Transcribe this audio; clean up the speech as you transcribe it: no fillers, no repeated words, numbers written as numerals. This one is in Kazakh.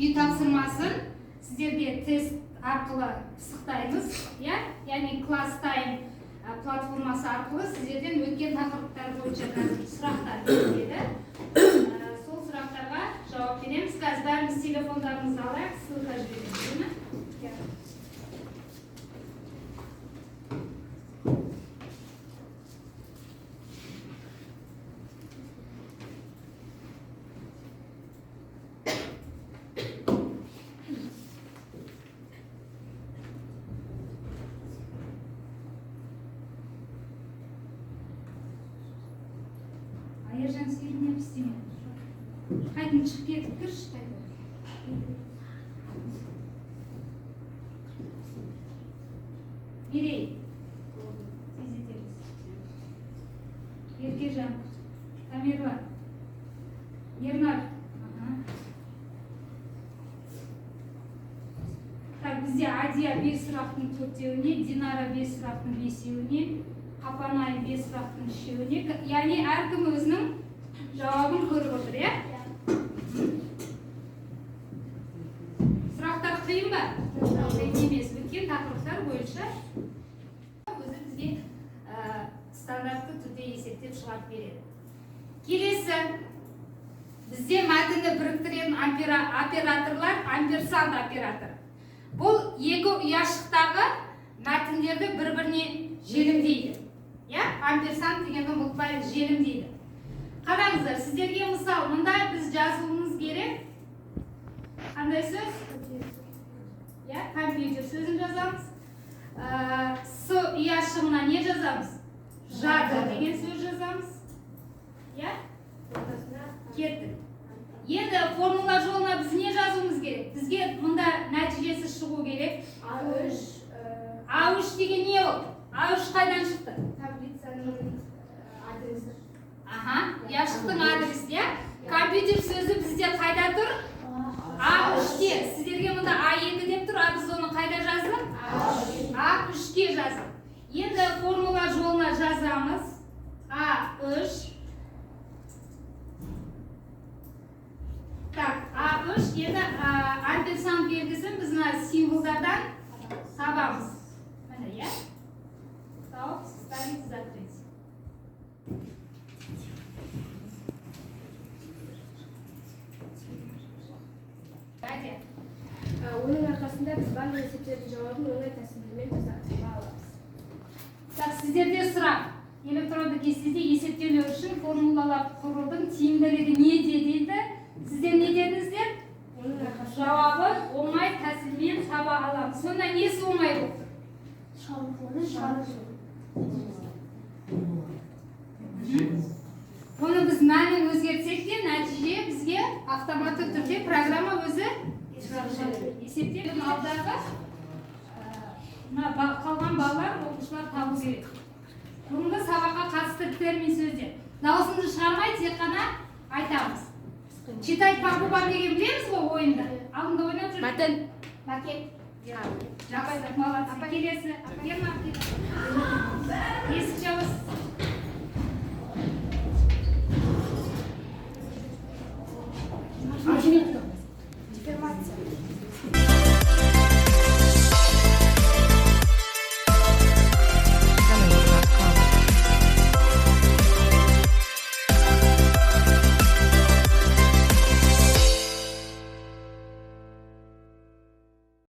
үй тапсырмасын сіздерге тест арқылы пысықтаймыз, яғни класс тайм платформасы арқылы сіздерден өткен тақырыптар бойынша сұрақтар беріледі. Сол сұрақтарға жауап береміз. Қазір бәріміз телефондарымызды алайық, ссылка жібереміз. Ержан сүйріне пістеме. Қайтын шығып кетіп кірші қайды. Мерей. Тездетеміз. Еркежан. Тамерлан. Ернар. Так, бізде Адия 5 сұрақтың 4-еуіне, Динара 5 сұрақтың 5-еуіне, Қапанай 5 сұрақтың 3-еуіне, яғни әркім өзінің жауабын көріп отыр, Сұрақтар қиын ба? Қиын емес, өткен тақырыптар бойынша өзі бізге стандартты түрде есептеп шығарып береді. Келесі, бізде мәтінді біріктіретін операторлар амперсанд оператор. Бұл екі ұяшықтағы мәтіндерді бір-біріне желімдейді. Амперсанд дегенді ұмытпаймыз, желімдейді. Қараңыздар, сіздерге мысал, мұнда біз жазуымыз керек. Қандай сөз? Компьютер сөзін жазамыз. С ұяшығына не жазамыз? Жады деген сөз жазамыз. Кеттік. Енді формула жолына біз не жазуымыз керек? Бізге мұнда нәтижесі шығу керек. А3 деген не ол? А3 қайдан шықты? Таблицаның адресі. Ұяшықтың адресі, Компьютер сөзі бізде қайда тұр? А3-те. Сіздерге мұнда А2 деп тұр, біз оны қайда жаздық? А3-ке жаздық. Енді формула жолына жазамыз. А3. Так, А3, енді амперсанд белгісін біз символдардан табамыз. Міне, тауып, ставить, закрыть. Оның арқасында біз барлық есептердің жауабын оңай тәсілмен жасап аламыз. Так, сіздерде сұрақ. Электронды кестеде есептеулер үшін формулалар құрудың тиімділігі неде дейді? Сіздер не дедіңіздер? Жауабын оңай тәсілмен таба аламыз. Сонда несі оңай болды? Оны біз мәнін өзгертсек те, нәтиже бізге автоматты түрде программа өзі есептеп алдағы қалған балалар, оқушылар табу керек. Бүгінгі сабаққа қатысты термин сөздер. Дауысымызды шығармай, тек қана айтамыз. Читать по губам деген білеміз ғой ойынды? Алдында ойнап жүрміз? Мәтін. Макет. Жақсы, молодцы. Келесі.